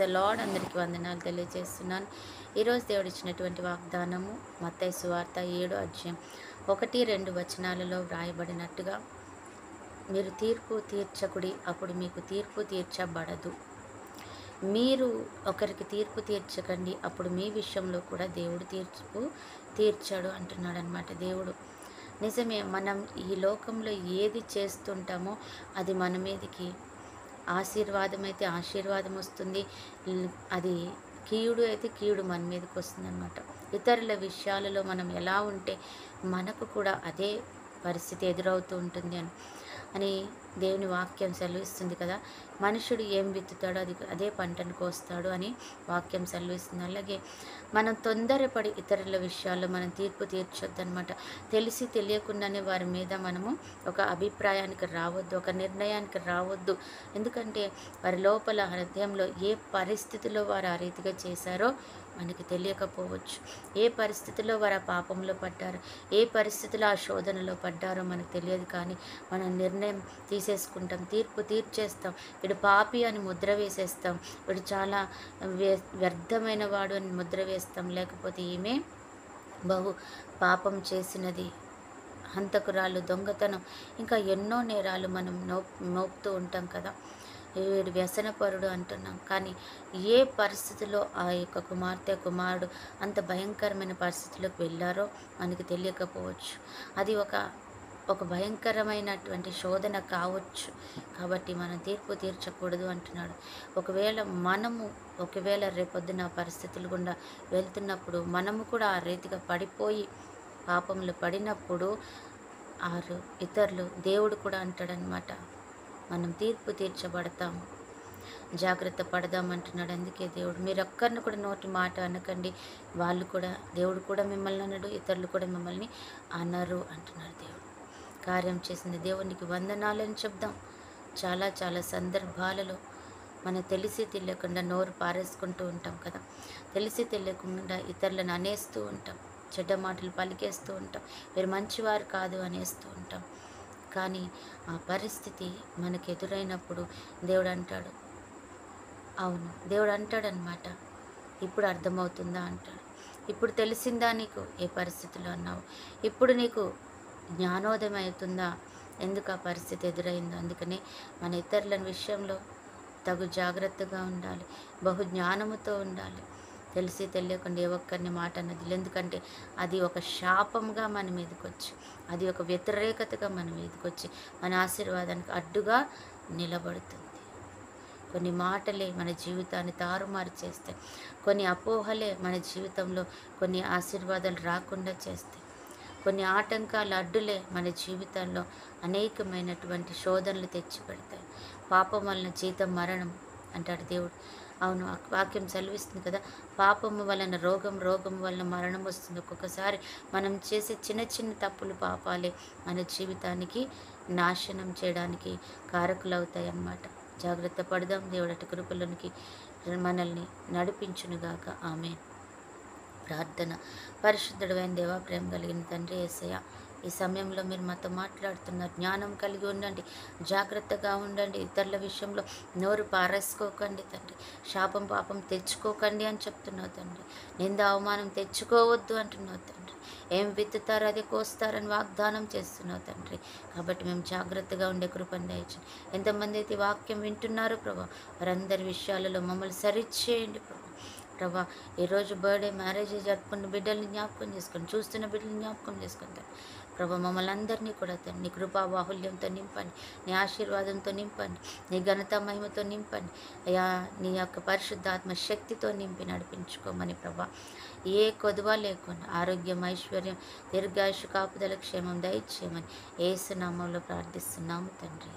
The lord. అందరికీ వందనాలు తెలియజేస్తున్నాను. ఈరోజు దేవుడు ఇచ్చినటువంటి వాగ్దానము మత్తయి సువార్త 7వ అధ్యాయం 1-2 వచనాలలో వ్రాయబడినట్టుగా, మీరు తీర్పు తీర్చకుడి, అప్పుడు మీకు తీర్పు తీర్చబడదు. మీరు ఒకరికి తీర్పు తీర్చకండి, అప్పుడు మీ విషయంలో కూడా దేవుడు తీర్పు తీర్చాడు అంటున్నాడు అనమాట. దేవుడు నిజమే, మనం ఈ లోకంలో ఏది చేస్తుంటామో అది మన మీదకి ఆశీర్వాదం అయితే ఆశీర్వాదం వస్తుంది, అది కీడు అయితే కీడు మన మీదకి వస్తుంది అనమాట. ఇతరుల విషయాలలో మనం ఎలా ఉంటే మనకు కూడా అదే పరిస్థితి ఎదురవుతూ ఉంటుంది అని దేవుని వాక్యం సెలవిస్తుంది కదా. మనుషుడు ఏం విత్తుతాడో అదే పంటను కోస్తాడు అని వాక్యం సెలవిస్తుంది. అలాగే మనం తొందరపడి ఇతరుల విషయాల్లో మనం తీర్పు తీర్చొద్దనమాట. తెలిసి తెలియకుండానే వారి మీద మనము ఒక అభిప్రాయానికి రావద్దు, ఒక నిర్ణయానికి రావద్దు. ఎందుకంటే వారి లోపల హృదయంలో ఏ పరిస్థితిలో వారు ఆ రీతిగా చేశారో మనకి తెలియకపోవచ్చు. ఏ పరిస్థితిలో వారు ఆ పాపంలో పడ్డారో, ఏ పరిస్థితిలో ఆ శోధనలో పడ్డారో మనకు తెలియదు. కానీ మనం నిర్ణయం తీసేసుకుంటాం, తీర్పు తీర్చేస్తాం. వీడు పాపి అని ముద్ర వేసేస్తాం, వీడు చాలా వ్యర్థమైన వాడు అని ముద్ర వేస్తాం. లేకపోతే ఈమె బహు పాపం చేసినది, హంతకురాలు, దొంగతనం, ఇంకా ఎన్నో నేరాలు మనం మోపుతూ ఉంటాం కదా. వీడు వ్యసనపరుడు అంటున్నాం. కానీ ఏ పరిస్థితిలో ఆ యొక్క కుమార్తె కుమారుడు అంత భయంకరమైన పరిస్థితిలోకి వెళ్ళారో మనకి తెలియకపోవచ్చు. అది ఒక భయంకరమైనటువంటి శోధన కావచ్చు. కాబట్టి మనం తీర్పు తీర్చకూడదు అంటున్నాడు. ఒకవేళ రేపొద్దున పరిస్థితులు గుండా వెళ్తున్నప్పుడు మనము కూడా ఆ రీతిగా పడిపోయి పాపంలో పడినప్పుడు ఇతరులు, దేవుడు కూడా అంటాడనమాట, మనం తీర్పు తీర్చబడతాము, జాగ్రత్త పడదామంటున్నాడు. అందుకే దేవుడు, మీరు ఒక్కరిని కూడా నోటి మాట అనకండి, దేవుడు కూడా మిమ్మల్ని అనడు, ఇతరులు కూడా మిమ్మల్ని అనరు అంటున్నాడు. దేవుడు కార్యం చేసింది దేవునికి వందనాలని చెప్దాం. చాలా చాలా సందర్భాలలో మనం తెలిసి తెలియకుండా నోరు పారేసుకుంటూ ఉంటాం కదా. తెలిసి తెలియకుండా ఇతరులను అనేస్తూ ఉంటాం, చెడ్డ మాటలు పలికేస్తూ ఉంటాం, మీరు మంచివారు కాదు అనేస్తూ ఉంటాం. కానీ ఆ పరిస్థితి మనకు ఎదురైనప్పుడు దేవుడు అంటాడు, అవును, దేవుడు అంటాడనమాట, ఇప్పుడు అర్థమవుతుందా అంటాడు. ఇప్పుడు తెలిసిందా నీకు ఏ పరిస్థితిలో అన్నావు? ఇప్పుడు నీకు జ్ఞానోదయం అవుతుందా ఎందుకు ఆ పరిస్థితి ఎదురైందో? అందుకనే మన ఇతరుల విషయంలో తగు జాగ్రత్తగా ఉండాలి, బహు జ్ఞానముతో ఉండాలి. తెలిసి తెలియకుండా ఏ ఒక్కరిని మాట అన్నది. ఎందుకంటే అది ఒక శాపంగా మన మీదకి వచ్చి, అది ఒక వ్యతిరేకతగా మన మీదకి వచ్చి మన ఆశీర్వాదానికి అడ్డుగా నిలబడుతుంది. కొన్ని మాటలే మన జీవితాన్ని తారుమారు చేస్తాయి. కొన్ని అపోహలే మన జీవితంలో కొన్ని ఆశీర్వాదాలు రాకుండా చేస్తాయి. కొన్ని ఆటంకాల అడ్డులే మన జీవితాల్లో అనేకమైనటువంటి శోధనలు తెచ్చిపెడతాయి. పాపం వలన జీతం మరణం అంటాడు దేవుడు. అవును, వాక్యం సెలవిస్తుంది కదా, పాపము వలన రోగం, రోగం వలన మరణం వస్తుంది. ఒక్కొక్కసారి మనం చేసే చిన్న చిన్న తప్పులు, పాపాలే మన జీవితానికి నాశనం చేయడానికి కారకులవుతాయి అన్నమాట. జాగ్రత్త పడదాం. దేవుడు అటు కృపలోనికి మనల్ని నడిపించునుగాక. ఆమేన్. ప్రార్థన. పరిశుద్ధుడైన దేవా, ప్రేమ కలిగిన తండ్రి యేసయ్య, ఈ సమయంలో మీరు మాతో మాట్లాడుతున్నారు. జ్ఞానం కలిగి ఉండండి, జాగ్రత్తగా ఉండండి, ఇతరుల విషయంలో నోరు పారేసుకోకండి తండ్రి, శాపం పాపం తెచ్చుకోకండి అని చెప్తున్నావు తండ్రి. నింద అవమానం తెచ్చుకోవద్దు అంటున్నావు తండ్రి. ఏం విత్తుతారో అదే కోస్తారని వాగ్దానం చేస్తున్నావు తండ్రి. కాబట్టి మేము జాగ్రత్తగా ఉండే కృపను దయచేయండి. ఎంతమంది అయితే వాక్యం వింటున్నారో ప్రభా, వారందరి విషయాలలో మమ్మల్ని సరిచేయండి ప్రభా. ఈరోజు బర్త్డే, మ్యారేజ్ జరుపుకున్న బిడ్డల్ని జ్ఞాపకం చేసుకొని, చూస్తున్న బిడ్డల్ని జ్ఞాపకం చేసుకుంటాను ప్రభా. మమ్మల్ని అందరినీ కూడా నీ కృపా బాహుల్యంతో నింపండి, నీ ఆశీర్వాదంతో నింపండి, నీ ఘనత మహిమతో నింపండి అయ్యా. నీ యొక్క పరిశుద్ధాత్మ శక్తితో నింపి నడిపించుకోమని ప్రభా. ఏ కొదువ లేకుండా ఆరోగ్యం, ఐశ్వర్యం, దీర్ఘాయుషు, కాపుదల, క్షేమం దయచేయమని యేసు నామములో ప్రార్థిస్తున్నాము తండ్రి.